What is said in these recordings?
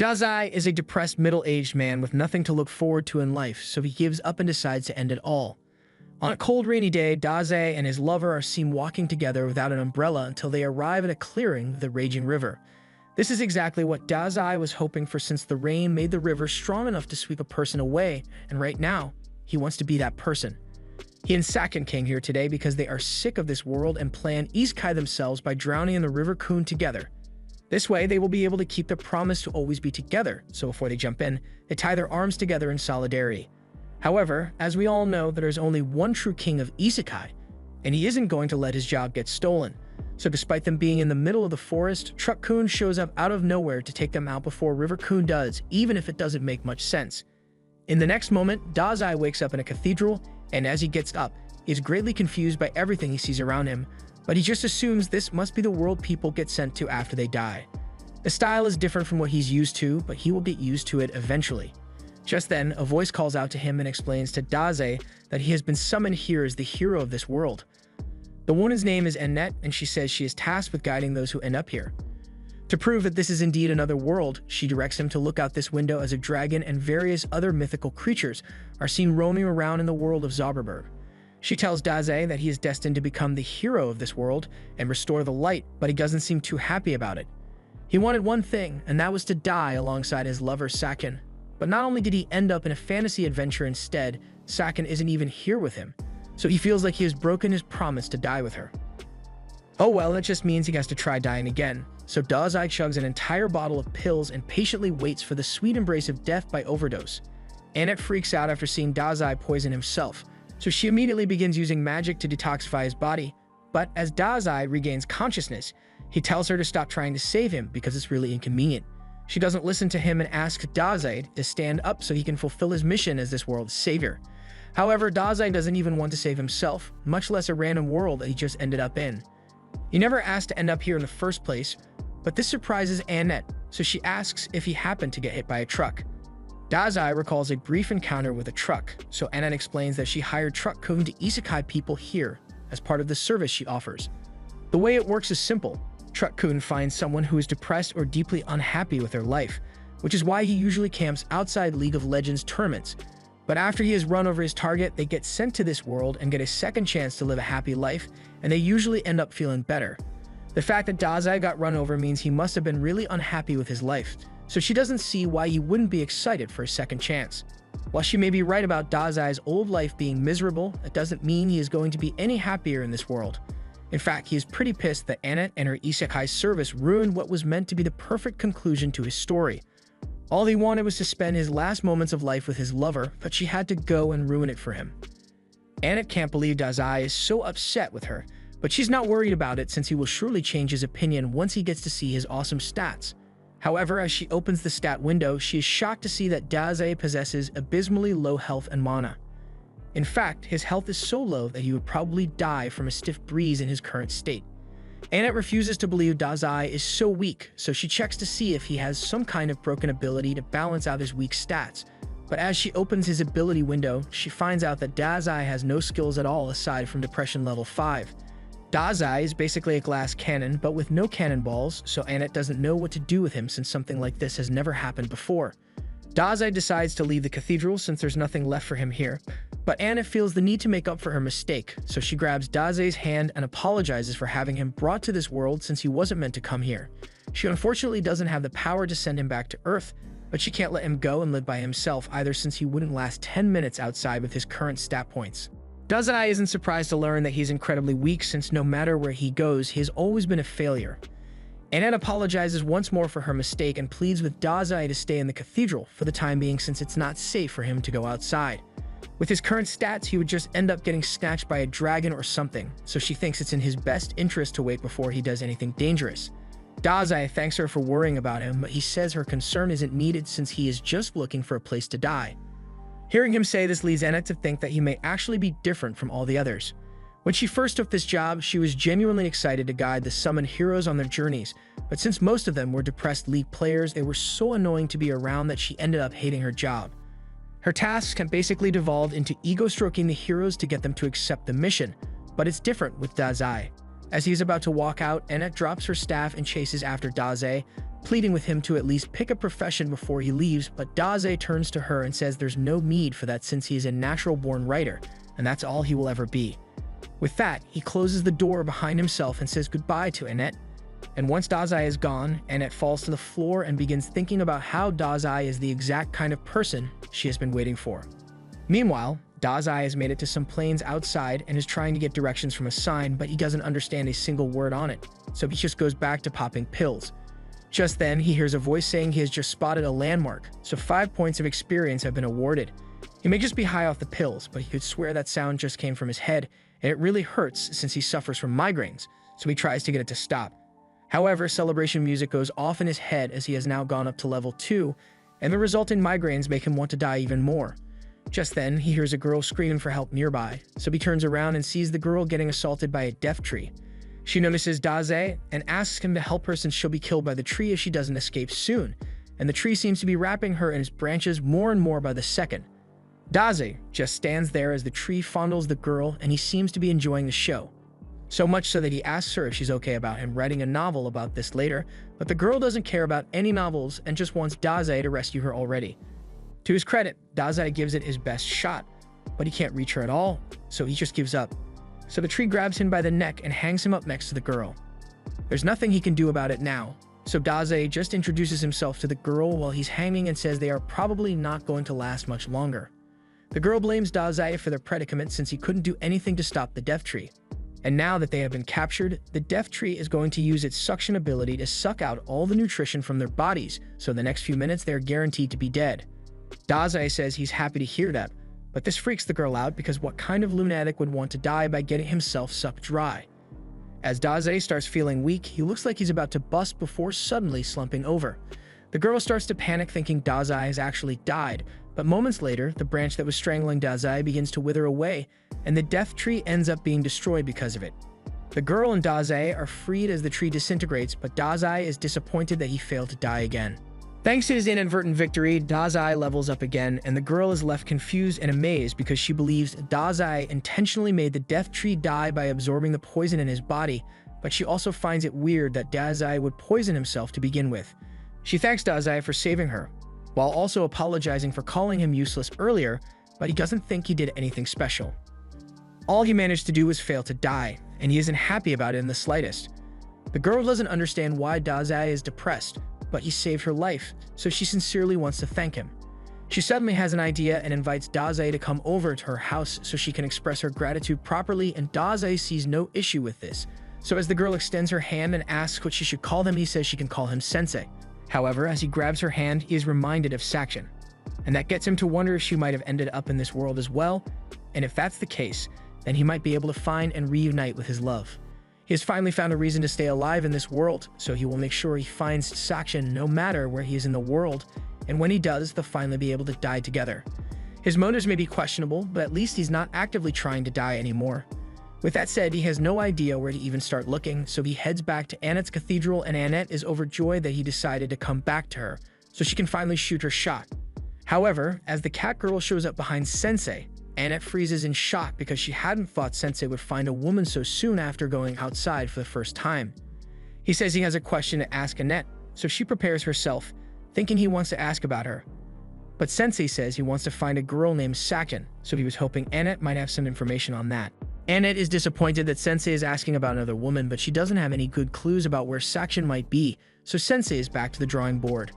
Dazai is a depressed middle-aged man with nothing to look forward to in life, so he gives up and decides to end it all. On a cold, rainy day, Dazai and his lover are seen walking together without an umbrella until they arrive at a clearing with a raging river. This is exactly what Dazai was hoping for since the rain made the river strong enough to sweep a person away, and right now, he wants to be that person. He and Saken came here today because they are sick of this world and plan isekai themselves by drowning in the River Kun together. This way, they will be able to keep their promise to always be together, so before they jump in, they tie their arms together in solidarity. However, as we all know, there is only one true king of isekai, and he isn't going to let his job get stolen. So despite them being in the middle of the forest, Truck Kun shows up out of nowhere to take them out before River Kun does, even if it doesn't make much sense. In the next moment, Dazai wakes up in a cathedral, and as he gets up, he is greatly confused by everything he sees around him, but he just assumes this must be the world people get sent to after they die. The style is different from what he's used to, but he will get used to it eventually. Just then, a voice calls out to him and explains to Dazai that he has been summoned here as the hero of this world. The woman's name is Annette, and she says she is tasked with guiding those who end up here. To prove that this is indeed another world, she directs him to look out this window as a dragon and various other mythical creatures are seen roaming around in the world of Zauberberg. She tells Dazai that he is destined to become the hero of this world and restore the light, but he doesn't seem too happy about it. He wanted one thing, and that was to die alongside his lover Saken. But not only did he end up in a fantasy adventure instead, Saken isn't even here with him, so he feels like he has broken his promise to die with her. Oh well, it just means he has to try dying again, so Dazai chugs an entire bottle of pills and patiently waits for the sweet embrace of death by overdose. Annette freaks out after seeing Dazai poison himself, so she immediately begins using magic to detoxify his body, but as Dazai regains consciousness, he tells her to stop trying to save him because it's really inconvenient. She doesn't listen to him and asks Dazai to stand up so he can fulfill his mission as this world's savior. However, Dazai doesn't even want to save himself, much less a random world that he just ended up in. He never asked to end up here in the first place, but this surprises Annette, so she asks if he happened to get hit by a truck. Dazai recalls a brief encounter with a truck, so Annette explains that she hired Truck Kun to isekai people here as part of the service she offers. The way it works is simple. Truck Kun finds someone who is depressed or deeply unhappy with their life, which is why he usually camps outside League of Legends tournaments. But after he has run over his target, they get sent to this world and get a second chance to live a happy life, and they usually end up feeling better. The fact that Dazai got run over means he must have been really unhappy with his life, so she doesn't see why he wouldn't be excited for a second chance. While she may be right about Dazai's old life being miserable, it doesn't mean he is going to be any happier in this world. In fact, he is pretty pissed that Annette and her isekai service ruined what was meant to be the perfect conclusion to his story. All he wanted was to spend his last moments of life with his lover, but she had to go and ruin it for him. Annette can't believe Dazai is so upset with her, but she's not worried about it since he will surely change his opinion once he gets to see his awesome stats. However, as she opens the stat window, she is shocked to see that Dazai possesses abysmally low health and mana. In fact, his health is so low that he would probably die from a stiff breeze in his current state. Annette refuses to believe Dazai is so weak, so she checks to see if he has some kind of broken ability to balance out his weak stats. But as she opens his ability window, she finds out that Dazai has no skills at all aside from Depression level 5. Dazai is basically a glass cannon, but with no cannonballs, so Annette doesn't know what to do with him since something like this has never happened before. Dazai decides to leave the cathedral since there's nothing left for him here, but Annette feels the need to make up for her mistake, so she grabs Dazai's hand and apologizes for having him brought to this world since he wasn't meant to come here. She unfortunately doesn't have the power to send him back to Earth, but she can't let him go and live by himself either since he wouldn't last 10 minutes outside with his current stat points. Dazai isn't surprised to learn that he's incredibly weak since no matter where he goes, he has always been a failure. Annette apologizes once more for her mistake and pleads with Dazai to stay in the cathedral for the time being since it's not safe for him to go outside. With his current stats, he would just end up getting snatched by a dragon or something, so she thinks it's in his best interest to wait before he does anything dangerous. Dazai thanks her for worrying about him, but he says her concern isn't needed since he is just looking for a place to die. Hearing him say this leads Annette to think that he may actually be different from all the others. When she first took this job, she was genuinely excited to guide the summoned heroes on their journeys, but since most of them were depressed League players, they were so annoying to be around that she ended up hating her job. Her tasks can basically devolve into ego-stroking the heroes to get them to accept the mission, but it's different with Dazai. As he's about to walk out, Annette drops her staff and chases after Dazai, pleading with him to at least pick a profession before he leaves, but Daze turns to her and says there's no need for that since he is a natural-born writer, and that's all he will ever be. With that, he closes the door behind himself and says goodbye to Annette. And once Dazai is gone, Annette falls to the floor and begins thinking about how Dazai is the exact kind of person she has been waiting for. Meanwhile, Dazai has made it to some plains outside and is trying to get directions from a sign, but he doesn't understand a single word on it, so he just goes back to popping pills. Just then, he hears a voice saying he has just spotted a landmark, so 5 points of experience have been awarded. He may just be high off the pills, but he could swear that sound just came from his head, and it really hurts since he suffers from migraines, so he tries to get it to stop. However, celebration music goes off in his head as he has now gone up to level 2, and the resulting migraines make him want to die even more. Just then, he hears a girl screaming for help nearby, so he turns around and sees the girl getting assaulted by a death tree. She notices Daze and asks him to help her since she'll be killed by the tree if she doesn't escape soon, and the tree seems to be wrapping her in its branches more and more by the second. Daze just stands there as the tree fondles the girl, and he seems to be enjoying the show. So much so that he asks her if she's okay about him writing a novel about this later, but the girl doesn't care about any novels and just wants Daze to rescue her already. To his credit, Daze gives it his best shot, but he can't reach her at all, so he just gives up. So the tree grabs him by the neck and hangs him up next to the girl. There's nothing he can do about it now, so Daze just introduces himself to the girl while he's hanging and says they are probably not going to last much longer. The girl blames Daze for their predicament since he couldn't do anything to stop the death tree. And now that they have been captured, the death tree is going to use its suction ability to suck out all the nutrition from their bodies, so in the next few minutes they are guaranteed to be dead. Daze says he's happy to hear that, but this freaks the girl out because what kind of lunatic would want to die by getting himself sucked dry? As Daze starts feeling weak, he looks like he's about to bust before suddenly slumping over. The girl starts to panic thinking Daze has actually died, but moments later, the branch that was strangling Daze begins to wither away, and the death tree ends up being destroyed because of it. The girl and Daze are freed as the tree disintegrates, but Daze is disappointed that he failed to die again. Thanks to his inadvertent victory, Daze levels up again, and the girl is left confused and amazed because she believes Daze intentionally made the death tree die by absorbing the poison in his body, but she also finds it weird that Daze would poison himself to begin with. She thanks Daze for saving her, while also apologizing for calling him useless earlier, but he doesn't think he did anything special. All he managed to do was fail to die, and he isn't happy about it in the slightest. The girl doesn't understand why Daze is depressed, but he saved her life, so she sincerely wants to thank him. She suddenly has an idea and invites Daze to come over to her house so she can express her gratitude properly, and Daze sees no issue with this. So as the girl extends her hand and asks what she should call him, he says she can call him Sensei. However, as he grabs her hand, he is reminded of Sakshan, and that gets him to wonder if she might have ended up in this world as well, and if that's the case, then he might be able to find and reunite with his love. He has finally found a reason to stay alive in this world, so he will make sure he finds Sakshan no matter where he is in the world, and when he does, they'll finally be able to die together. His motives may be questionable, but at least he's not actively trying to die anymore. With that said, he has no idea where to even start looking, so he heads back to Annette's cathedral, and Annette is overjoyed that he decided to come back to her, so she can finally shoot her shot. However, as the cat girl shows up behind Sensei, Annette freezes in shock because she hadn't thought Sensei would find a woman so soon after going outside for the first time. He says he has a question to ask Annette, so she prepares herself, thinking he wants to ask about her. But Sensei says he wants to find a girl named Sakshan, so he was hoping Annette might have some information on that. Annette is disappointed that Sensei is asking about another woman, but she doesn't have any good clues about where Sakshan might be, so Sensei is back to the drawing board.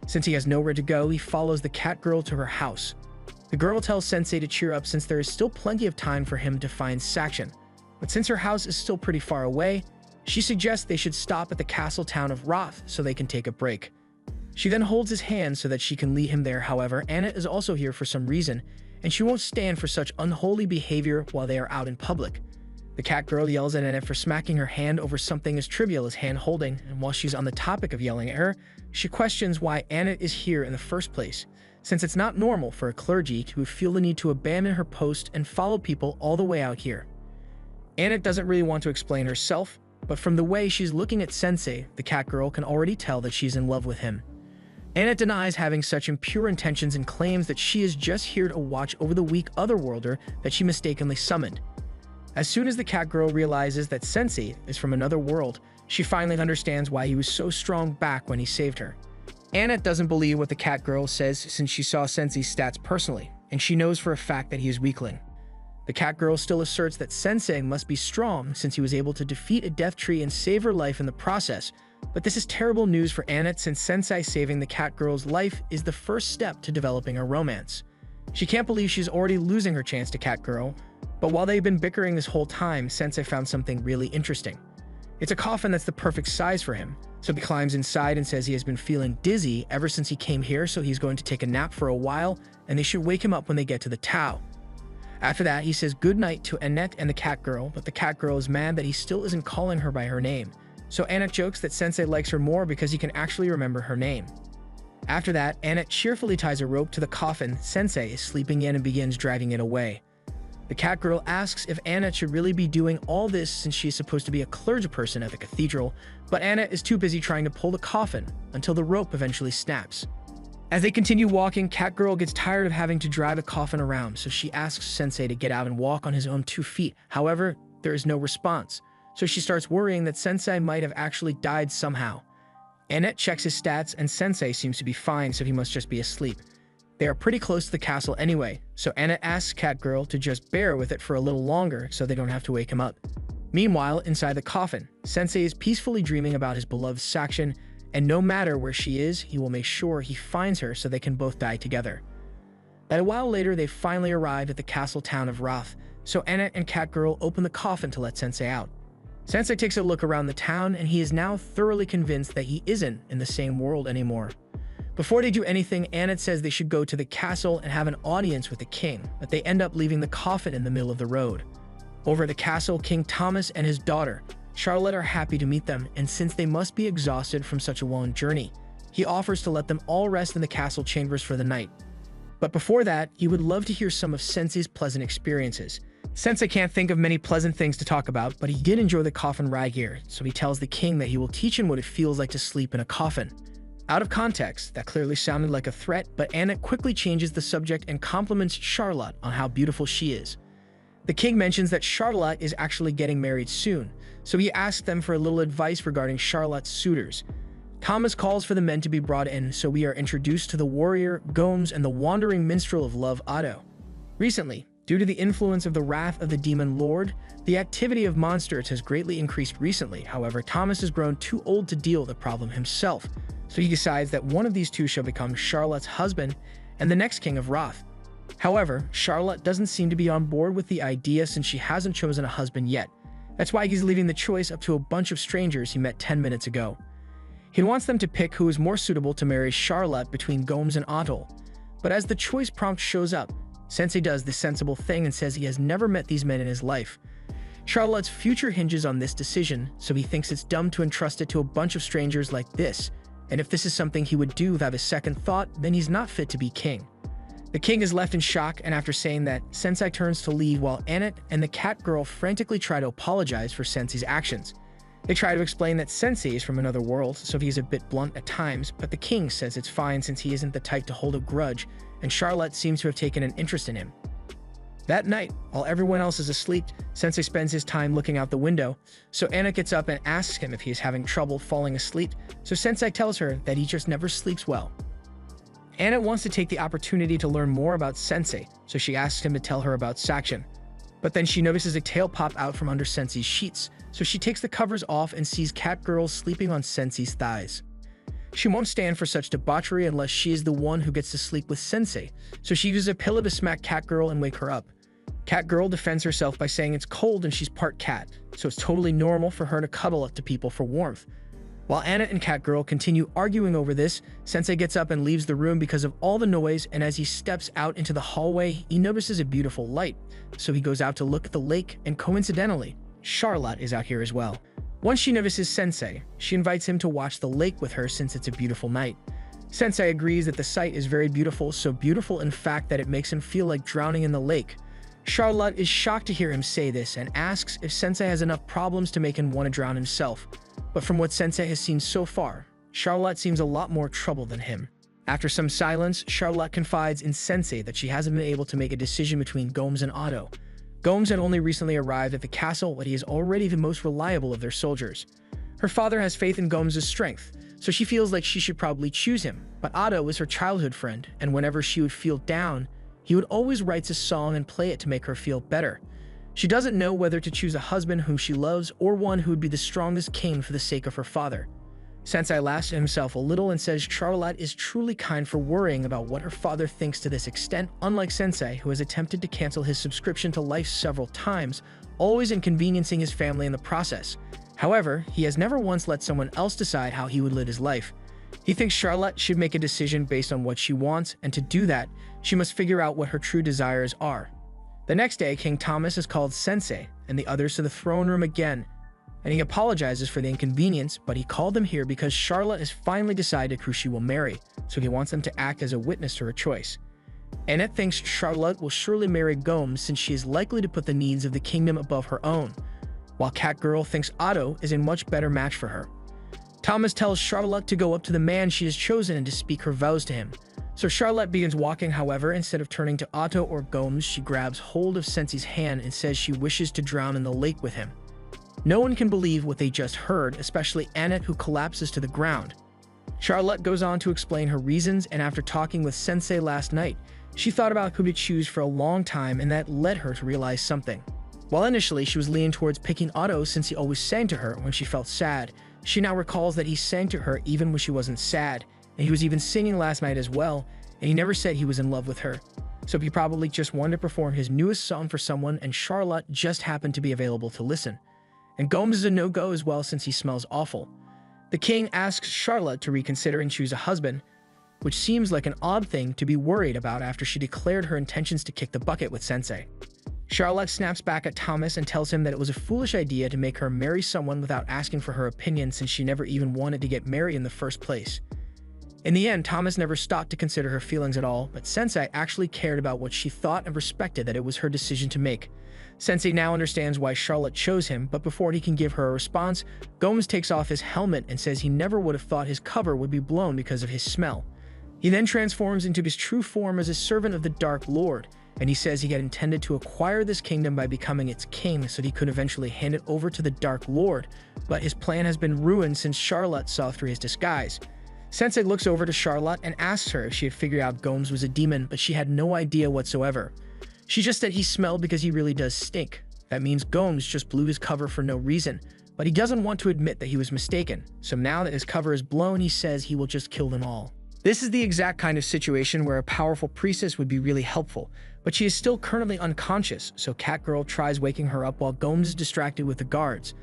Since he has nowhere to go, he follows the cat girl to her house. The girl tells Sensei to cheer up since there is still plenty of time for him to find Sakshan, but since her house is still pretty far away, she suggests they should stop at the castle town of Roth so they can take a break. She then holds his hand so that she can lead him there. However, Annette is also here for some reason, and she won't stand for such unholy behavior while they are out in public. The cat girl yells at Annette for smacking her hand over something as trivial as hand-holding, and while she's on the topic of yelling at her, she questions why Annette is here in the first place, since it's not normal for a clergy to feel the need to abandon her post and follow people all the way out here. Annette doesn't really want to explain herself, but from the way she's looking at Sensei, the cat girl can already tell that she's in love with him. Annette denies having such impure intentions and claims that she is just here to watch over the weak otherworlder that she mistakenly summoned. As soon as the cat girl realizes that Sensei is from another world, She finally understands why he was so strong back when he saved her. Annette doesn't believe what the cat girl says since she saw Sensei's stats personally, and she knows for a fact that he is weakling. The cat girl still asserts that Sensei must be strong since he was able to defeat a death tree and save her life in the process, but this is terrible news for Annette since Sensei saving the cat girl's life is the first step to developing a romance. She can't believe she's already losing her chance to cat girl, but while they've been bickering this whole time, Sensei found something really interesting. It's a coffin that's the perfect size for him, so he climbs inside and says he has been feeling dizzy ever since he came here, so he's going to take a nap for a while, and they should wake him up when they get to the Tao. After that, he says goodnight to Annette and the cat girl, but the cat girl is mad that he still isn't calling her by her name. So Annette jokes that Sensei likes her more because he can actually remember her name. After that, Annette cheerfully ties a rope to the coffin Sensei is sleeping in and begins dragging it away. The cat girl asks if Annette should really be doing all this since she is supposed to be a clergyperson at the cathedral, but Annette is too busy trying to pull the coffin until the rope eventually snaps. As they continue walking, cat girl gets tired of having to drag the coffin around, so she asks Sensei to get out and walk on his own 2 feet. However, there is no response, so she starts worrying that Sensei might have actually died somehow. Annette checks his stats and Sensei seems to be fine, so he must just be asleep. They are pretty close to the castle anyway, so Annette asks cat girl to just bear with it for a little longer so they don't have to wake him up. Meanwhile, inside the coffin, Sensei is peacefully dreaming about his beloved Sakshan, and no matter where she is, he will make sure he finds her so they can both die together. But a while later, they finally arrive at the castle town of Roth, so Annette and cat girl open the coffin to let Sensei out. Sensei takes a look around the town, and he is now thoroughly convinced that he isn't in the same world anymore. Before they do anything, Annette says they should go to the castle and have an audience with the king, but they end up leaving the coffin in the middle of the road. Over at the castle, King Thomas and his daughter, Charlotte, are happy to meet them, and since they must be exhausted from such a long journey, he offers to let them all rest in the castle chambers for the night. But before that, he would love to hear some of Sensei's pleasant experiences. Sensei can't think of many pleasant things to talk about, but he did enjoy the coffin ride here, so he tells the king that he will teach him what it feels like to sleep in a coffin. Out of context, that clearly sounded like a threat, but Annette quickly changes the subject and compliments Charlotte on how beautiful she is. The king mentions that Charlotte is actually getting married soon, so he asks them for a little advice regarding Charlotte's suitors. Thomas calls for the men to be brought in, so we are introduced to the warrior, Gomes, and the wandering minstrel of love, Otto. Recently, due to the influence of the wrath of the demon lord, the activity of monsters has greatly increased recently. However, Thomas has grown too old to deal with the problem himself, so he decides that one of these two shall become Charlotte's husband and the next king of Roth. However, Charlotte doesn't seem to be on board with the idea since she hasn't chosen a husband yet. That's why he's leaving the choice up to a bunch of strangers he met 10 minutes ago. He wants them to pick who is more suitable to marry Charlotte between Gomes and Otto. But as the choice prompt shows up, Sensei does the sensible thing and says he has never met these men in his life. Charlotte's future hinges on this decision, so he thinks it's dumb to entrust it to a bunch of strangers like this, and if this is something he would do without a second thought, then he's not fit to be king. The king is left in shock, and after saying that, Sensei turns to leave while Annette and the cat girl frantically try to apologize for Sensei's actions. They try to explain that Sensei is from another world, so he's a bit blunt at times, but the king says it's fine since he isn't the type to hold a grudge, and Charlotte seems to have taken an interest in him. That night, while everyone else is asleep, Sensei spends his time looking out the window, so Annette gets up and asks him if he is having trouble falling asleep, so Sensei tells her that he just never sleeps well. Annette wants to take the opportunity to learn more about Sensei, so she asks him to tell her about Sakshan. But then she notices a tail pop out from under Sensei's sheets, so she takes the covers off and sees cat girl sleeping on Sensei's thighs. She won't stand for such debauchery unless she is the one who gets to sleep with Sensei, so she uses a pillow to smack cat girl and wake her up. Cat girl defends herself by saying it's cold and she's part cat, so it's totally normal for her to cuddle up to people for warmth. While Annette and cat girl continue arguing over this, Sensei gets up and leaves the room because of all the noise, and as he steps out into the hallway, he notices a beautiful light, so he goes out to look at the lake, and coincidentally, Charlotte is out here as well. Once she notices Sensei, she invites him to watch the lake with her since it's a beautiful night. Sensei agrees that the sight is very beautiful, so beautiful in fact that it makes him feel like drowning in the lake. Charlotte is shocked to hear him say this and asks if Sensei has enough problems to make him want to drown himself. But from what Sensei has seen so far, Charlotte seems a lot more trouble than him. After some silence, Charlotte confides in Sensei that she hasn't been able to make a decision between Gomes and Otto. Gomes had only recently arrived at the castle, but he is already the most reliable of their soldiers. Her father has faith in Gomes' strength, so she feels like she should probably choose him. But Otto is her childhood friend, and whenever she would feel down, he would always write a song and play it to make her feel better. She doesn't know whether to choose a husband whom she loves or one who would be the strongest king for the sake of her father. Sensei laughs at himself a little and says Charlotte is truly kind for worrying about what her father thinks to this extent, unlike Sensei, who has attempted to cancel his subscription to Life several times, always inconveniencing his family in the process. However, he has never once let someone else decide how he would live his life. He thinks Charlotte should make a decision based on what she wants, and to do that, she must figure out what her true desires are. The next day, King Thomas is called Sensei and the others to the throne room again, and he apologizes for the inconvenience, but he called them here because Charlotte has finally decided who she will marry, so he wants them to act as a witness to her choice. Annette thinks Charlotte will surely marry Gomes since she is likely to put the needs of the kingdom above her own, while Catgirl thinks Otto is a much better match for her. Thomas tells Charlotte to go up to the man she has chosen and to speak her vows to him. So Charlotte begins walking, however, instead of turning to Otto or Gomes, she grabs hold of Sensei's hand and says she wishes to drown in the lake with him. No one can believe what they just heard, especially Annette, who collapses to the ground. Charlotte goes on to explain her reasons, and after talking with Sensei last night, she thought about who to choose for a long time, and that led her to realize something. While initially she was leaning towards picking Otto since he always sang to her when she felt sad, she now recalls that he sang to her even when she wasn't sad, and he was even singing last night as well, and he never said he was in love with her. So he probably just wanted to perform his newest song for someone, and Charlotte just happened to be available to listen. And Gomes is a no-go as well since he smells awful. The king asks Charlotte to reconsider and choose a husband, which seems like an odd thing to be worried about after she declared her intentions to kick the bucket with Sensei. Charlotte snaps back at Thomas and tells him that it was a foolish idea to make her marry someone without asking for her opinion since she never even wanted to get married in the first place. In the end, Thomas never stopped to consider her feelings at all, but Sensei actually cared about what she thought and respected that it was her decision to make. Sensei now understands why Charlotte chose him, but before he can give her a response, Gomes takes off his helmet and says he never would have thought his cover would be blown because of his smell. He then transforms into his true form as a servant of the Dark Lord, and he says he had intended to acquire this kingdom by becoming its king so he could eventually hand it over to the Dark Lord, but his plan has been ruined since Charlotte saw through his disguise. Sensei looks over to Charlotte and asks her if she had figured out Gomes was a demon, but she had no idea whatsoever. She just said he smelled because he really does stink. That means Gomes just blew his cover for no reason, but he doesn't want to admit that he was mistaken, so now that his cover is blown, he says he will just kill them all. This is the exact kind of situation where a powerful priestess would be really helpful, but she is still currently unconscious, so Catgirl tries waking her up while Gomes is distracted with the guards.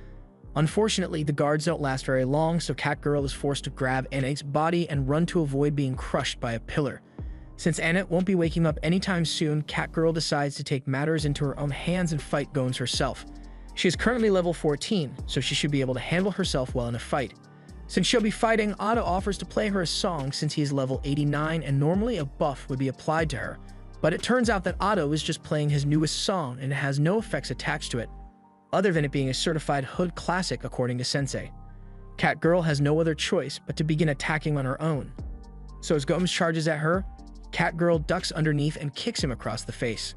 Unfortunately, the guards don't last very long, so Catgirl is forced to grab Annette's body and run to avoid being crushed by a pillar. Since Annette won't be waking up anytime soon, Catgirl decides to take matters into her own hands and fight Gomes herself. She is currently level 14, so she should be able to handle herself well in a fight. Since she'll be fighting, Otto offers to play her a song since he is level 89 and normally a buff would be applied to her. But it turns out that Otto is just playing his newest song and it has no effects attached to it, other than it being a certified hood classic according to Sensei. Catgirl has no other choice but to begin attacking on her own. So as Gomes charges at her, Catgirl ducks underneath and kicks him across the face.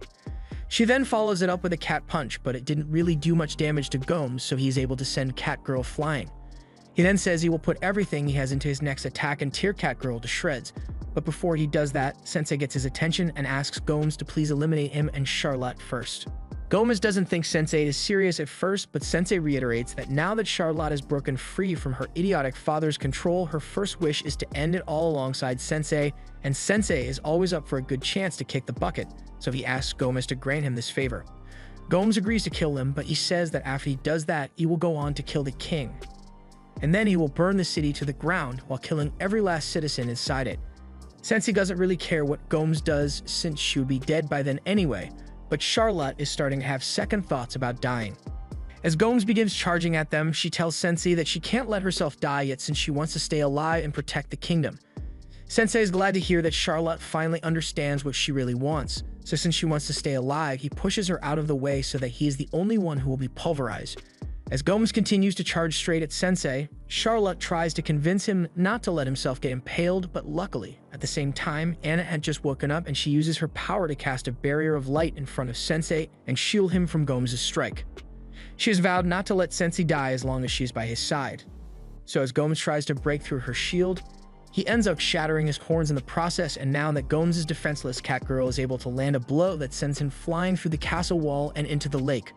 She then follows it up with a cat punch, but it didn't really do much damage to Gomes, so he is able to send Catgirl flying. He then says he will put everything he has into his next attack and tear Catgirl to shreds. But before he does that, Sensei gets his attention and asks Gomes to please eliminate him and Charlotte first. Gomes doesn't think Sensei is serious at first, but Sensei reiterates that now that Charlotte has broken free from her idiotic father's control, her first wish is to end it all alongside Sensei, and Sensei is always up for a good chance to kick the bucket, so he asks Gomes to grant him this favor. Gomes agrees to kill him, but he says that after he does that, he will go on to kill the king. And then he will burn the city to the ground while killing every last citizen inside it. Sensei doesn't really care what Gomes does since she would be dead by then anyway, but Charlotte is starting to have second thoughts about dying. As Gomes begins charging at them, she tells Sensei that she can't let herself die yet since she wants to stay alive and protect the kingdom. Sensei is glad to hear that Charlotte finally understands what she really wants, so since she wants to stay alive, he pushes her out of the way so that he is the only one who will be pulverized. As Gomes continues to charge straight at Sensei, Charlotte tries to convince him not to let himself get impaled, but luckily, at the same time, Annette had just woken up and she uses her power to cast a barrier of light in front of Sensei and shield him from Gomes' strike. She has vowed not to let Sensei die as long as she is by his side. So as Gomes tries to break through her shield, he ends up shattering his horns in the process, and now that Gomes is defenseless, Catgirl is able to land a blow that sends him flying through the castle wall and into the lake.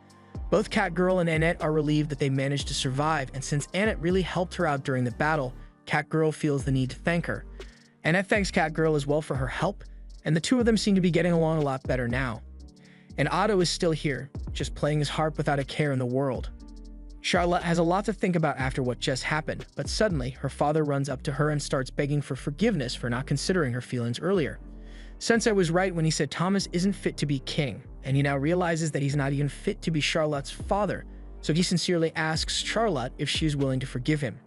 Both Catgirl and Annette are relieved that they managed to survive, and since Annette really helped her out during the battle, Catgirl feels the need to thank her. Annette thanks Catgirl as well for her help, and the two of them seem to be getting along a lot better now. And Otto is still here, just playing his harp without a care in the world. Charlotte has a lot to think about after what just happened, but suddenly her father runs up to her and starts begging for forgiveness for not considering her feelings earlier. Sensei was right when he said Thomas isn't fit to be king, and he now realizes that he's not even fit to be Charlotte's father, so he sincerely asks Charlotte if she is willing to forgive him.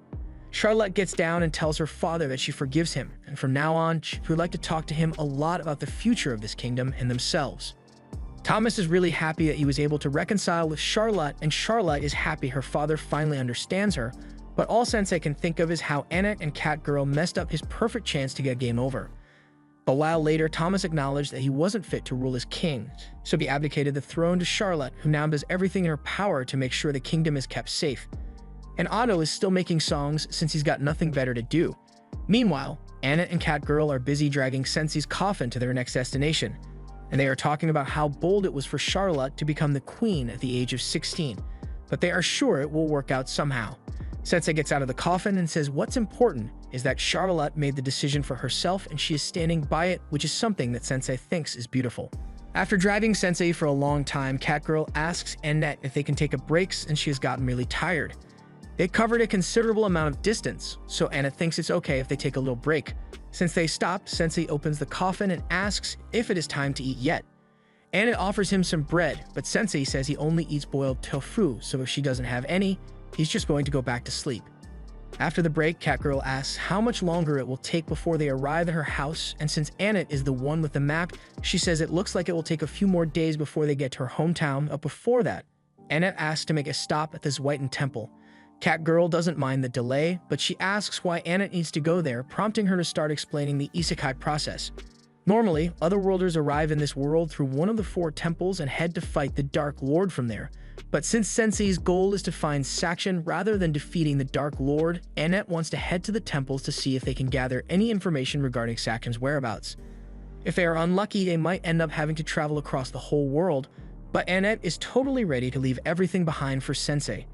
Charlotte gets down and tells her father that she forgives him, and from now on, she would like to talk to him a lot about the future of this kingdom and themselves. Thomas is really happy that he was able to reconcile with Charlotte, and Charlotte is happy her father finally understands her, but all Sensei can think of is how Annette and Catgirl messed up his perfect chance to get game over. A while later, Thomas acknowledged that he wasn't fit to rule as king, so he abdicated the throne to Charlotte, who now does everything in her power to make sure the kingdom is kept safe. And Otto is still making songs since he's got nothing better to do. Meanwhile, Annette and Catgirl are busy dragging Sensei's coffin to their next destination, and they are talking about how bold it was for Charlotte to become the queen at the age of 16, but they are sure it will work out somehow. Sensei gets out of the coffin and says what's important is that Charlotte made the decision for herself and she is standing by it, which is something that Sensei thinks is beautiful. After driving Sensei for a long time, Catgirl asks Annette if they can take a break and she has gotten really tired. They covered a considerable amount of distance, so Annette thinks it's okay if they take a little break. Since they stopped, Sensei opens the coffin and asks if it is time to eat yet. Annette offers him some bread, but Sensei says he only eats boiled tofu, so if she doesn't have any, he's just going to go back to sleep. After the break, Catgirl asks how much longer it will take before they arrive at her house, and since Annette is the one with the map, she says it looks like it will take a few more days before they get to her hometown, but before that, Annette asks to make a stop at this Whiten Temple. Catgirl doesn't mind the delay, but she asks why Annette needs to go there, prompting her to start explaining the isekai process. Normally, otherworlders arrive in this world through one of the 4 temples and head to fight the Dark Lord from there. But since Sensei's goal is to find Sakshan rather than defeating the Dark Lord, Annette wants to head to the temples to see if they can gather any information regarding Sakshan's whereabouts. If they are unlucky, they might end up having to travel across the whole world, but Annette is totally ready to leave everything behind for Sensei.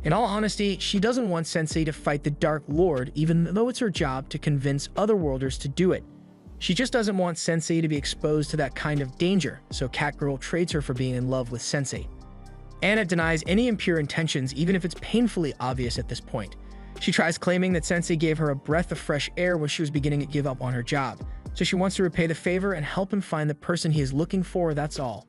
In all honesty, she doesn't want Sensei to fight the Dark Lord, even though it's her job to convince otherworlders to do it. She just doesn't want Sensei to be exposed to that kind of danger, so Catgirl trades her for being in love with Sensei. Annette denies any impure intentions, even if it's painfully obvious at this point. She tries claiming that Sensei gave her a breath of fresh air when she was beginning to give up on her job, so she wants to repay the favor and help him find the person he is looking for, that's all.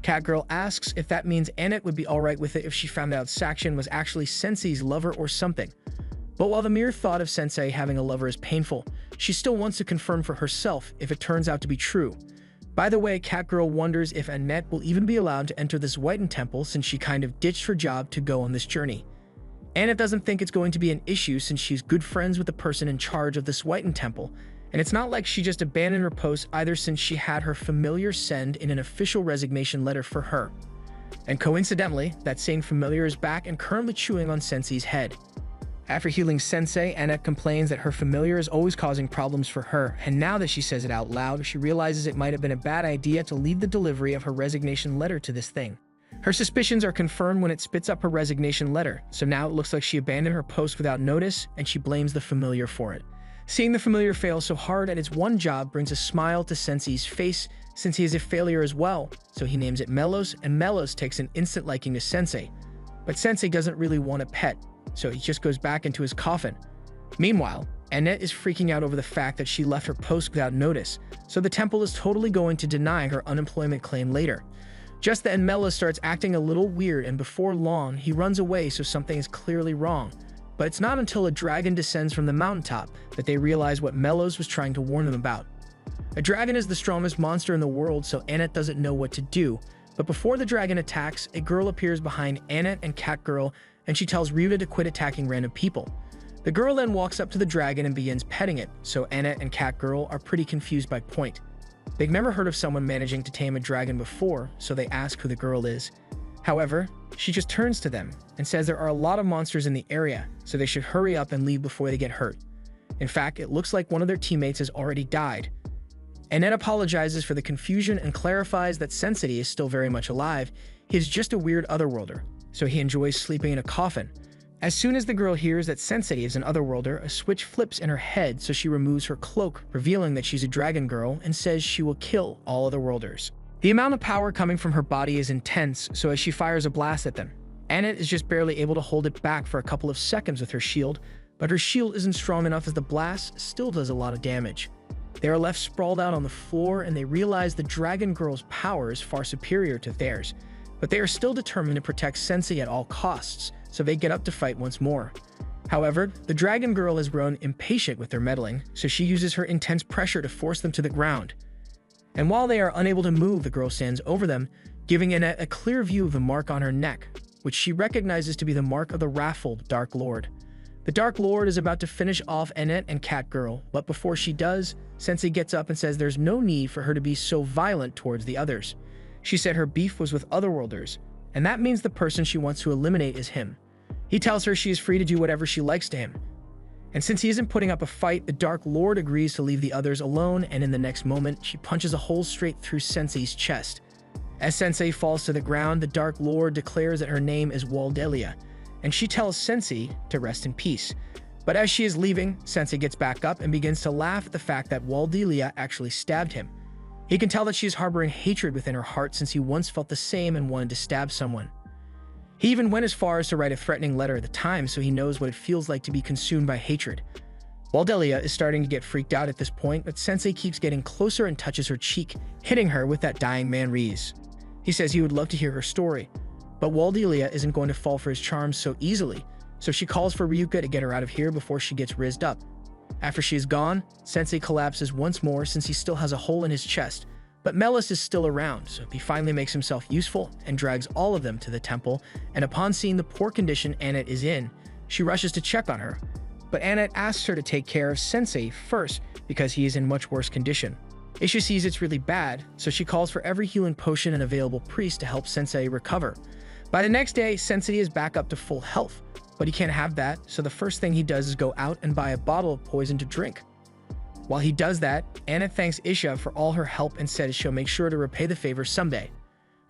Catgirl asks if that means Annette would be alright with it if she found out Sakshan was actually Sensei's lover or something. But while the mere thought of Sensei having a lover is painful, she still wants to confirm for herself if it turns out to be true. By the way, Catgirl wonders if Annette will even be allowed to enter this Whiten Temple since she kind of ditched her job to go on this journey. Annette doesn't think it's going to be an issue since she's good friends with the person in charge of this Whiten Temple, and it's not like she just abandoned her post either since she had her familiar send in an official resignation letter for her. And coincidentally, that same familiar is back and currently chewing on Sensei's head. After healing Sensei, Annette complains that her familiar is always causing problems for her, and now that she says it out loud, she realizes it might have been a bad idea to leave the delivery of her resignation letter to this thing. Her suspicions are confirmed when it spits up her resignation letter, so now it looks like she abandoned her post without notice, and she blames the familiar for it. Seeing the familiar fail so hard at its one job brings a smile to Sensei's face since he is a failure as well, so he names it Melos, and Melos takes an instant liking to Sensei. But Sensei doesn't really want a pet, so he just goes back into his coffin. Meanwhile, Annette is freaking out over the fact that she left her post without notice, so the temple is totally going to deny her unemployment claim later. Just then, Melos starts acting a little weird, and before long, he runs away, so something is clearly wrong. But it's not until a dragon descends from the mountaintop that they realize what Melos was trying to warn them about. A dragon is the strongest monster in the world, so Annette doesn't know what to do. But before the dragon attacks, a girl appears behind Annette and Catgirl, and she tells Ryuta to quit attacking random people. The girl then walks up to the dragon and begins petting it, so Annette and Catgirl are pretty confused by point. They've never heard of someone managing to tame a dragon before, so they ask who the girl is. However, she just turns to them and says there are a lot of monsters in the area, so they should hurry up and leave before they get hurt. In fact, it looks like one of their teammates has already died. Annette apologizes for the confusion and clarifies that Sensei is still very much alive. He is just a weird otherworlder, so he enjoys sleeping in a coffin. As soon as the girl hears that Sensei is an otherworlder, a switch flips in her head, so she removes her cloak, revealing that she's a dragon girl, and says she will kill all otherworlders. The amount of power coming from her body is intense, so as she fires a blast at them, Annette is just barely able to hold it back for a couple of seconds with her shield, but her shield isn't strong enough as the blast still does a lot of damage. They are left sprawled out on the floor, and they realize the dragon girl's power is far superior to theirs, but they are still determined to protect Sensei at all costs, so they get up to fight once more. However, the dragon girl has grown impatient with their meddling, so she uses her intense pressure to force them to the ground. And while they are unable to move, the girl stands over them, giving Annette a clear view of the mark on her neck, which she recognizes to be the mark of the wrathful Dark Lord. The Dark Lord is about to finish off Annette and Catgirl, but before she does, Sensei gets up and says there's no need for her to be so violent towards the others. She said her beef was with otherworlders, and that means the person she wants to eliminate is him. He tells her she is free to do whatever she likes to him. And since he isn't putting up a fight, the Dark Lord agrees to leave the others alone, and in the next moment, she punches a hole straight through Sensei's chest. As Sensei falls to the ground, the Dark Lord declares that her name is Waldelia, and she tells Sensei to rest in peace. But as she is leaving, Sensei gets back up and begins to laugh at the fact that Waldelia actually stabbed him. He can tell that she is harboring hatred within her heart since he once felt the same and wanted to stab someone. He even went as far as to write a threatening letter at the time, so he knows what it feels like to be consumed by hatred. Waldelia is starting to get freaked out at this point, but Sensei keeps getting closer and touches her cheek, hitting her with that dying man Reese. He says he would love to hear her story, but Waldelia isn't going to fall for his charms so easily, so she calls for Ryuka to get her out of here before she gets rizzed up. After she is gone, Sensei collapses once more since he still has a hole in his chest, but Melis is still around, so he finally makes himself useful and drags all of them to the temple, and upon seeing the poor condition Annette is in, she rushes to check on her. But Annette asks her to take care of Sensei first because he is in much worse condition. Isha sees it's really bad, so she calls for every healing potion and available priest to help Sensei recover. By the next day, Sensei is back up to full health, but he can't have that, so the first thing he does is go out and buy a bottle of poison to drink. While he does that, Annette thanks Isha for all her help and says she'll make sure to repay the favor someday.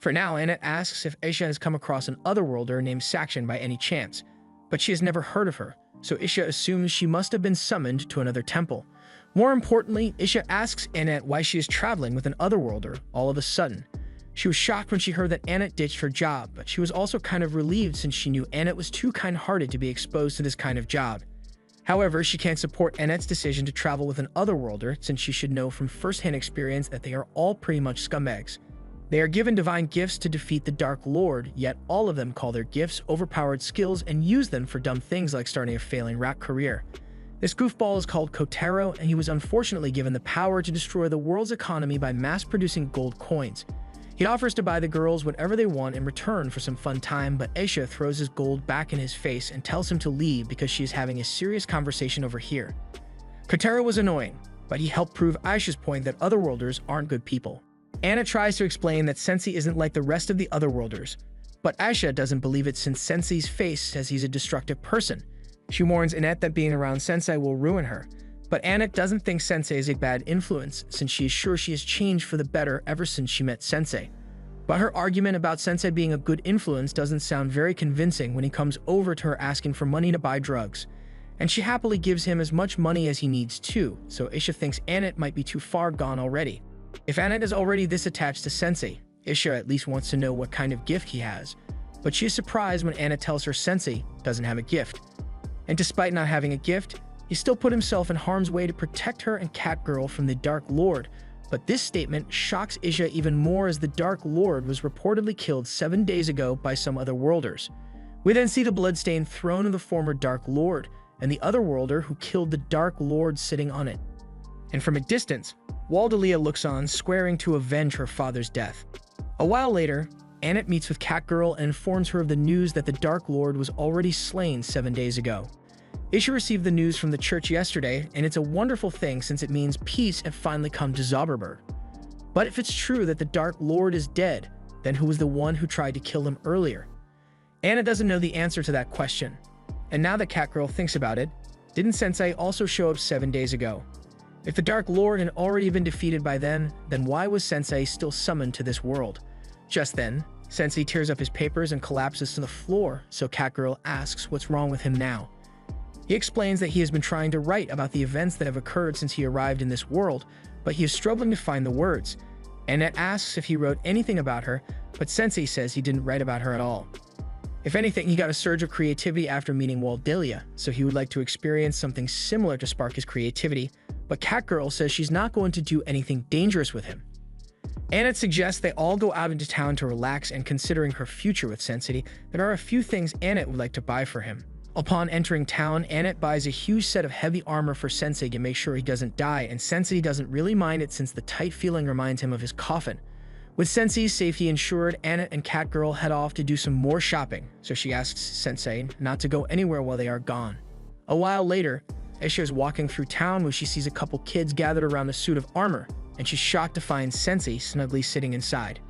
For now, Annette asks if Isha has come across an otherworlder named Sakshan by any chance, but she has never heard of her, so Isha assumes she must have been summoned to another temple. More importantly, Isha asks Annette why she is traveling with an otherworlder all of a sudden. She was shocked when she heard that Annette ditched her job, but she was also kind of relieved since she knew Annette was too kind-hearted to be exposed to this kind of job. However, she can't support Annette's decision to travel with an otherworlder since she should know from first-hand experience that they are all pretty much scumbags. They are given divine gifts to defeat the Dark Lord, yet all of them call their gifts overpowered skills and use them for dumb things like starting a failing rap career. This goofball is called Kotaro, and he was unfortunately given the power to destroy the world's economy by mass-producing gold coins. He offers to buy the girls whatever they want in return for some fun time, but Aisha throws his gold back in his face and tells him to leave because she is having a serious conversation over here. Kotaro was annoying, but he helped prove Aisha's point that otherworlders aren't good people. Anna tries to explain that Sensei isn't like the rest of the otherworlders, but Aisha doesn't believe it since Sensei's face says he's a destructive person. She warns Annette that being around Sensei will ruin her, but Annette doesn't think Sensei is a bad influence since she is sure she has changed for the better ever since she met Sensei. But her argument about Sensei being a good influence doesn't sound very convincing when he comes over to her asking for money to buy drugs, and she happily gives him as much money as he needs too, so Isha thinks Annette might be too far gone already. If Annette is already this attached to Sensei, Isha at least wants to know what kind of gift he has, but she is surprised when Annette tells her Sensei doesn't have a gift. And despite not having a gift, he still put himself in harm's way to protect her and Catgirl from the Dark Lord, but this statement shocks Isha even more as the Dark Lord was reportedly killed 7 days ago by some otherworlders. We then see the bloodstained throne of the former Dark Lord, and the otherworlder who killed the Dark Lord sitting on it. And from a distance, Waldelia looks on, swearing to avenge her father's death. A while later, Annette meets with Catgirl and informs her of the news that the Dark Lord was already slain 7 days ago. Isha received the news from the church yesterday, and it's a wonderful thing since it means peace had finally come to Zauberberg. But if it's true that the Dark Lord is dead, then who was the one who tried to kill him earlier? Anna doesn't know the answer to that question. And now that Catgirl thinks about it, didn't Sensei also show up 7 days ago? If the Dark Lord had already been defeated by then why was Sensei still summoned to this world? Just then, Sensei tears up his papers and collapses to the floor, so Catgirl asks what's wrong with him now. He explains that he has been trying to write about the events that have occurred since he arrived in this world, but he is struggling to find the words. Annette asks if he wrote anything about her, but Sensei says he didn't write about her at all. If anything, he got a surge of creativity after meeting Waldelia, so he would like to experience something similar to spark his creativity, but Catgirl says she's not going to do anything dangerous with him. Annette suggests they all go out into town to relax, and considering her future with Sensei, there are a few things Annette would like to buy for him. Upon entering town, Annette buys a huge set of heavy armor for Sensei to make sure he doesn't die, and Sensei doesn't really mind it since the tight feeling reminds him of his coffin. With Sensei's safety ensured, Annette and Catgirl head off to do some more shopping, so she asks Sensei not to go anywhere while they are gone. A while later, Aisha is walking through town where she sees a couple kids gathered around a suit of armor, and she's shocked to find Sensei snugly sitting inside.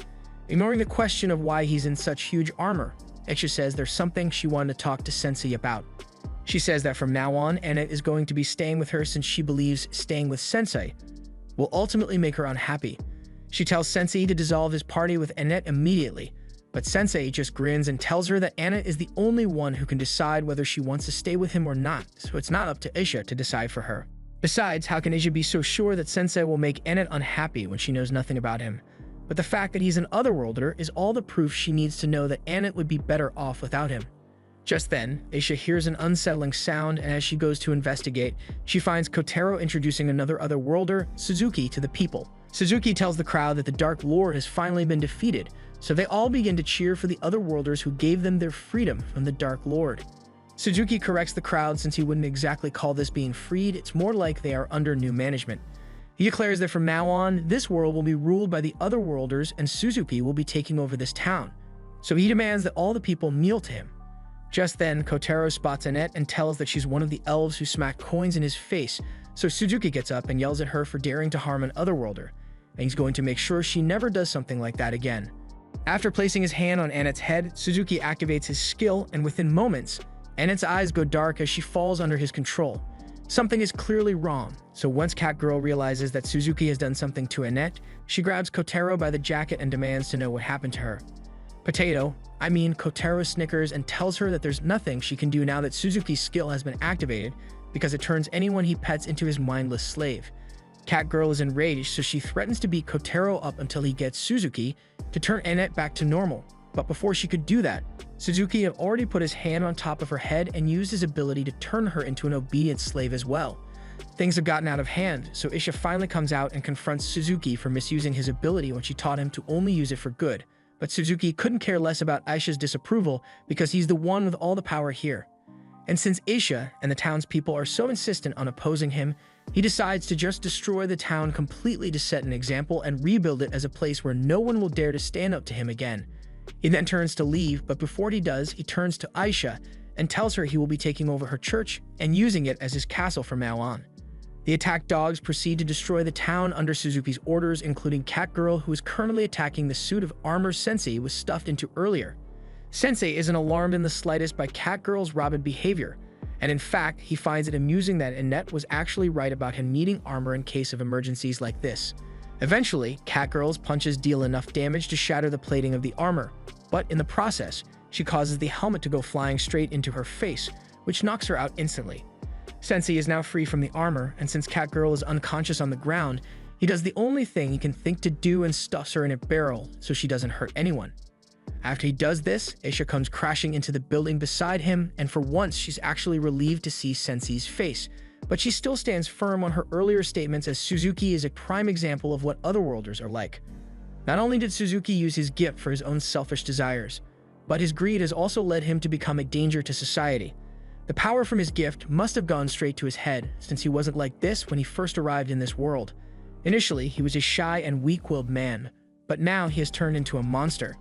Ignoring the question of why he's in such huge armor, Aisha says there's something she wanted to talk to Sensei about. She says that from now on, Annette is going to be staying with her since she believes staying with Sensei will ultimately make her unhappy. She tells Sensei to dissolve his party with Annette immediately, but Sensei just grins and tells her that Annette is the only one who can decide whether she wants to stay with him or not, so it's not up to Aisha to decide for her. Besides, how can Aisha be so sure that Sensei will make Annette unhappy when she knows nothing about him? But the fact that he's an Otherworlder is all the proof she needs to know that Annette would be better off without him. Just then, Aisha hears an unsettling sound, and as she goes to investigate, she finds Kotaro introducing another Otherworlder, Suzuki, to the people. Suzuki tells the crowd that the Dark Lord has finally been defeated, so they all begin to cheer for the Otherworlders who gave them their freedom from the Dark Lord. Suzuki corrects the crowd since he wouldn't exactly call this being freed, it's more like they are under new management. He declares that from now on, this world will be ruled by the Otherworlders and Suzuki will be taking over this town. So he demands that all the people kneel to him. Just then, Kotaro spots Annette and tells that she's one of the elves who smacked coins in his face, so Suzuki gets up and yells at her for daring to harm an Otherworlder, and he's going to make sure she never does something like that again. After placing his hand on Annette's head, Suzuki activates his skill, and within moments, Annette's eyes go dark as she falls under his control. Something is clearly wrong, so once Catgirl realizes that Suzuki has done something to Annette, she grabs Kotaro by the jacket and demands to know what happened to her. Kotaro snickers and tells her that there's nothing she can do now that Suzuki's skill has been activated because it turns anyone he pets into his mindless slave. Catgirl is enraged, so she threatens to beat Kotaro up until he gets Suzuki to turn Annette back to normal. But before she could do that, Suzuki had already put his hand on top of her head and used his ability to turn her into an obedient slave as well. Things have gotten out of hand, so Aisha finally comes out and confronts Suzuki for misusing his ability when she taught him to only use it for good. But Suzuki couldn't care less about Aisha's disapproval because he's the one with all the power here. And since Aisha and the townspeople are so insistent on opposing him, he decides to just destroy the town completely to set an example and rebuild it as a place where no one will dare to stand up to him again. He then turns to leave, but before he does, he turns to Aisha and tells her he will be taking over her church and using it as his castle from now on. The attack dogs proceed to destroy the town under Suzuki's orders, including Catgirl, who is currently attacking the suit of armor Sensei was stuffed into earlier. Sensei isn't alarmed in the slightest by Catgirl's rabid behavior, and in fact, he finds it amusing that Annette was actually right about him needing armor in case of emergencies like this. Eventually, Catgirl's punches deal enough damage to shatter the plating of the armor, but in the process, she causes the helmet to go flying straight into her face, which knocks her out instantly. Sensei is now free from the armor, and since Catgirl is unconscious on the ground, he does the only thing he can think to do and stuffs her in a barrel so she doesn't hurt anyone. After he does this, Aisha comes crashing into the building beside him, and for once she's actually relieved to see Sensei's face, but she still stands firm on her earlier statements as Suzuki is a prime example of what Otherworlders are like. Not only did Suzuki use his gift for his own selfish desires, but his greed has also led him to become a danger to society. The power from his gift must have gone straight to his head, since he wasn't like this when he first arrived in this world. Initially, he was a shy and weak-willed man, but now he has turned into a monster.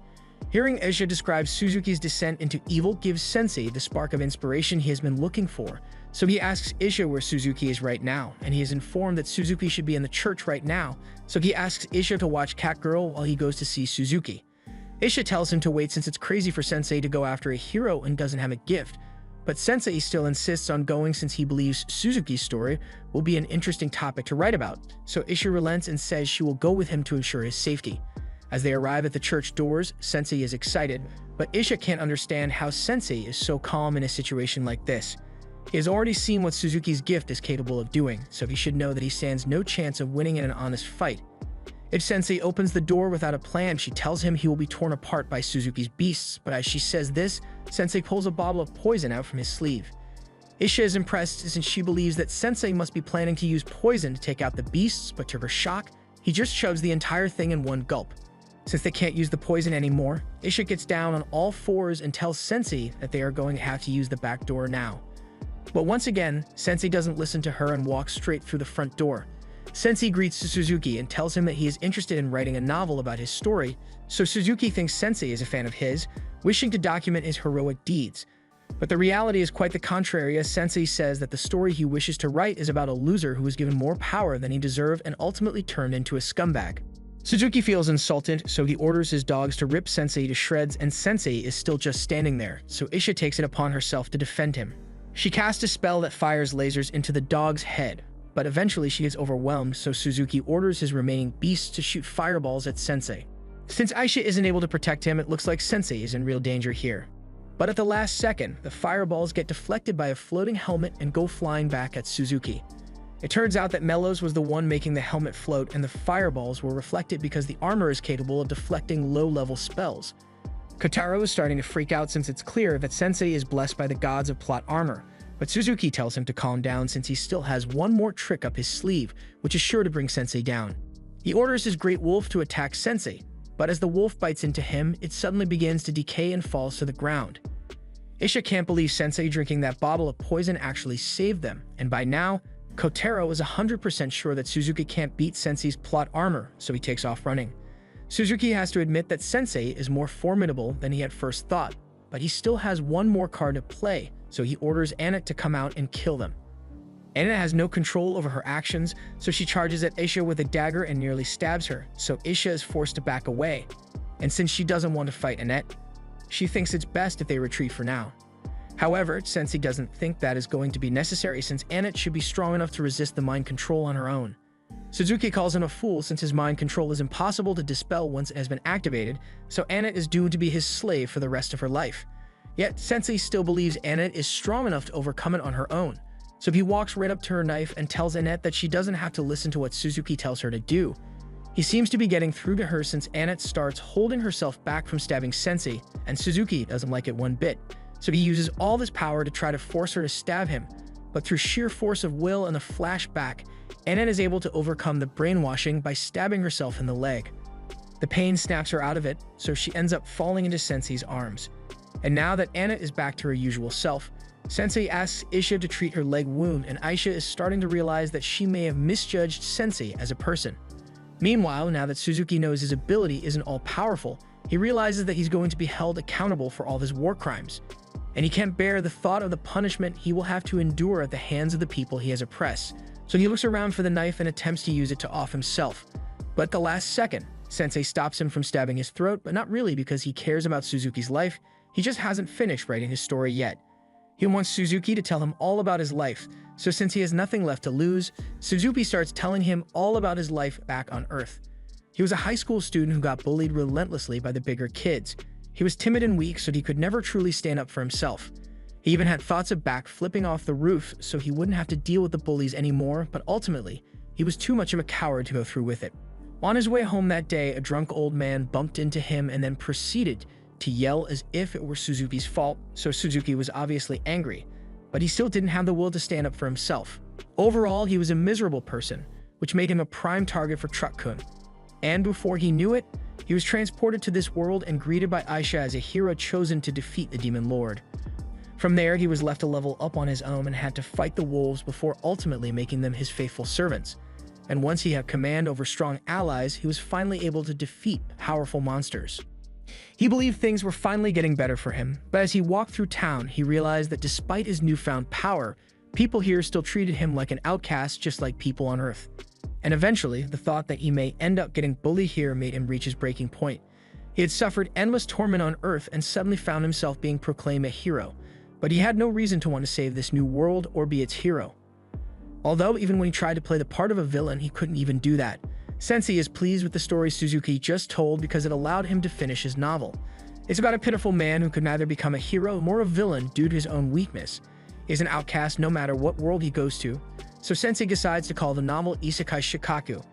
Hearing Aisha describe Suzuki's descent into evil gives Sensei the spark of inspiration he has been looking for, so he asks Aisha where Suzuki is right now, and he is informed that Suzuki should be in the church right now, so he asks Aisha to watch Catgirl while he goes to see Suzuki. Isha tells him to wait since it's crazy for Sensei to go after a hero and doesn't have a gift, but Sensei still insists on going since he believes Suzuki's story will be an interesting topic to write about, so Isha relents and says she will go with him to ensure his safety. As they arrive at the church doors, Sensei is excited, but Isha can't understand how Sensei is so calm in a situation like this. He has already seen what Suzuki's gift is capable of doing, so he should know that he stands no chance of winning in an honest fight. If Sensei opens the door without a plan, she tells him he will be torn apart by Suzuki's beasts, but as she says this, Sensei pulls a bottle of poison out from his sleeve. Isha is impressed since she believes that Sensei must be planning to use poison to take out the beasts, but to her shock, he just shoves the entire thing in one gulp. Since they can't use the poison anymore, Isha gets down on all fours and tells Sensei that they are going to have to use the back door now. But once again, Sensei doesn't listen to her and walks straight through the front door. Sensei greets Suzuki and tells him that he is interested in writing a novel about his story, so Suzuki thinks Sensei is a fan of his, wishing to document his heroic deeds. But the reality is quite the contrary, as Sensei says that the story he wishes to write is about a loser who was given more power than he deserved and ultimately turned into a scumbag. Suzuki feels insulted, so he orders his dogs to rip Sensei to shreds, and Sensei is still just standing there, so Isha takes it upon herself to defend him. She casts a spell that fires lasers into the dog's head, but eventually she gets overwhelmed, so Suzuki orders his remaining beasts to shoot fireballs at Sensei. Since Aisha isn't able to protect him, it looks like Sensei is in real danger here. But at the last second, the fireballs get deflected by a floating helmet and go flying back at Suzuki. It turns out that Mellos was the one making the helmet float, and the fireballs were reflected because the armor is capable of deflecting low-level spells. Kotaro is starting to freak out since it's clear that Sensei is blessed by the gods of plot armor, but Suzuki tells him to calm down since he still has one more trick up his sleeve, which is sure to bring Sensei down. He orders his great wolf to attack Sensei, but as the wolf bites into him, it suddenly begins to decay and falls to the ground. Isha can't believe Sensei drinking that bottle of poison actually saved them, and by now, Kotaro is 100% sure that Suzuki can't beat Sensei's plot armor, so he takes off running. Suzuki has to admit that Sensei is more formidable than he at first thought, but he still has one more card to play, so he orders Annette to come out and kill them. Annette has no control over her actions, so she charges at Isha with a dagger and nearly stabs her, so Isha is forced to back away. And since she doesn't want to fight Annette, she thinks it's best if they retreat for now. However, Sensei doesn't think that is going to be necessary since Annette should be strong enough to resist the mind control on her own. Suzuki calls him a fool since his mind control is impossible to dispel once it has been activated, so Annette is doomed to be his slave for the rest of her life. Yet, Sensei still believes Annette is strong enough to overcome it on her own, so he walks right up to her knife and tells Annette that she doesn't have to listen to what Suzuki tells her to do. He seems to be getting through to her since Annette starts holding herself back from stabbing Sensei, and Suzuki doesn't like it one bit, so he uses all his power to try to force her to stab him, but through sheer force of will and a flashback, Annette is able to overcome the brainwashing by stabbing herself in the leg. The pain snaps her out of it, so she ends up falling into Sensei's arms. And now that Annette is back to her usual self, Sensei asks Isha to treat her leg wound, and Aisha is starting to realize that she may have misjudged Sensei as a person. Meanwhile, now that Suzuki knows his ability isn't all-powerful, he realizes that he's going to be held accountable for all his war crimes, and he can't bear the thought of the punishment he will have to endure at the hands of the people he has oppressed, so he looks around for the knife and attempts to use it to off himself. But at the last second, Sensei stops him from stabbing his throat, but not really because he cares about Suzuki's life. He just hasn't finished writing his story yet. He wants Suzuki to tell him all about his life, so since he has nothing left to lose, Suzuki starts telling him all about his life back on Earth. He was a high school student who got bullied relentlessly by the bigger kids. He was timid and weak, so he could never truly stand up for himself. He even had thoughts of flipping off the roof so he wouldn't have to deal with the bullies anymore, but ultimately, he was too much of a coward to go through with it. On his way home that day, a drunk old man bumped into him and then proceeded to yell as if it were Suzuki's fault, so Suzuki was obviously angry, but he still didn't have the will to stand up for himself. Overall, he was a miserable person, which made him a prime target for Truck-kun. And before he knew it, he was transported to this world and greeted by Aisha as a hero chosen to defeat the Demon Lord. From there, he was left to level up on his own and had to fight the wolves before ultimately making them his faithful servants. And once he had command over strong allies, he was finally able to defeat powerful monsters. He believed things were finally getting better for him, but as he walked through town, he realized that despite his newfound power, people here still treated him like an outcast just like people on Earth. And eventually, the thought that he may end up getting bullied here made him reach his breaking point. He had suffered endless torment on Earth and suddenly found himself being proclaimed a hero, but he had no reason to want to save this new world or be its hero. Although even when he tried to play the part of a villain, he couldn't even do that. Sensei is pleased with the story Suzuki just told because it allowed him to finish his novel. It's about a pitiful man who could neither become a hero nor a villain due to his own weakness. He's an outcast no matter what world he goes to, so Sensei decides to call the novel Isekai Shikaku.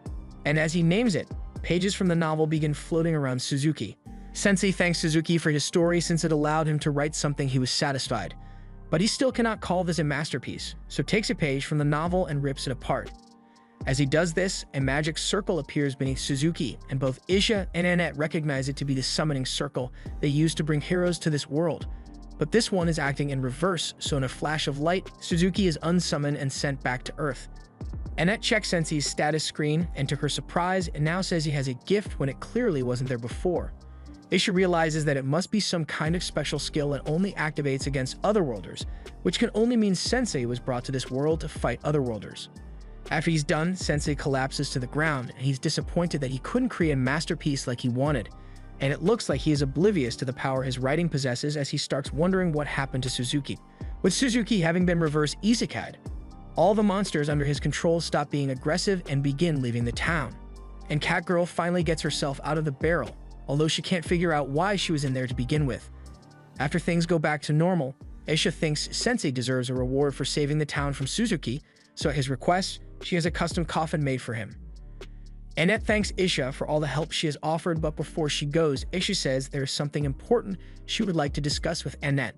And as he names it, pages from the novel begin floating around Suzuki. Sensei thanks Suzuki for his story since it allowed him to write something he was satisfied. But he still cannot call this a masterpiece, so takes a page from the novel and rips it apart. As he does this, a magic circle appears beneath Suzuki, and both Isha and Annette recognize it to be the summoning circle they use to bring heroes to this world. But this one is acting in reverse, so in a flash of light, Suzuki is unsummoned and sent back to Earth. Annette checks Sensei's status screen, and to her surprise, it now says he has a gift when it clearly wasn't there before. Isha realizes that it must be some kind of special skill that only activates against Otherworlders, which can only mean Sensei was brought to this world to fight Otherworlders. After he's done, Sensei collapses to the ground, and he's disappointed that he couldn't create a masterpiece like he wanted. And it looks like he is oblivious to the power his writing possesses as he starts wondering what happened to Suzuki. With Suzuki having been reverse isekai'd, all the monsters under his control stop being aggressive and begin leaving the town. And Catgirl finally gets herself out of the barrel, although she can't figure out why she was in there to begin with. After things go back to normal, Isha thinks Sensei deserves a reward for saving the town from Suzuki, so at his request, she has a custom coffin made for him. Annette thanks Isha for all the help she has offered, but before she goes, Isha says there is something important she would like to discuss with Annette.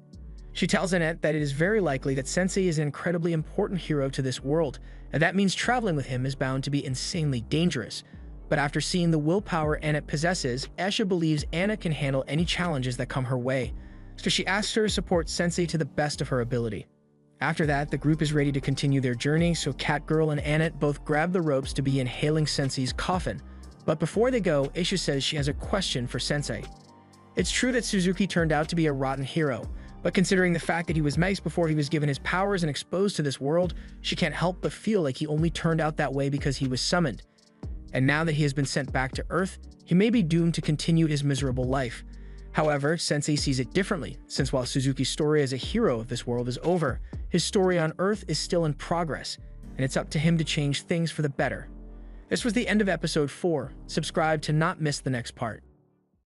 She tells Annette that it is very likely that Sensei is an incredibly important hero to this world, and that means traveling with him is bound to be insanely dangerous. But after seeing the willpower Annette possesses, Isha believes Anna can handle any challenges that come her way, so she asks her to support Sensei to the best of her ability. After that, the group is ready to continue their journey, so Catgirl and Annette both grab the ropes to begin hailing Sensei's coffin. But before they go, Isha says she has a question for Sensei. It's true that Suzuki turned out to be a rotten hero, but considering the fact that he was nice before he was given his powers and exposed to this world, she can't help but feel like he only turned out that way because he was summoned. And now that he has been sent back to Earth, he may be doomed to continue his miserable life. However, Sensei sees it differently, since while Suzuki's story as a hero of this world is over, his story on Earth is still in progress, and it's up to him to change things for the better. This was the end of episode 4. Subscribe to not miss the next part.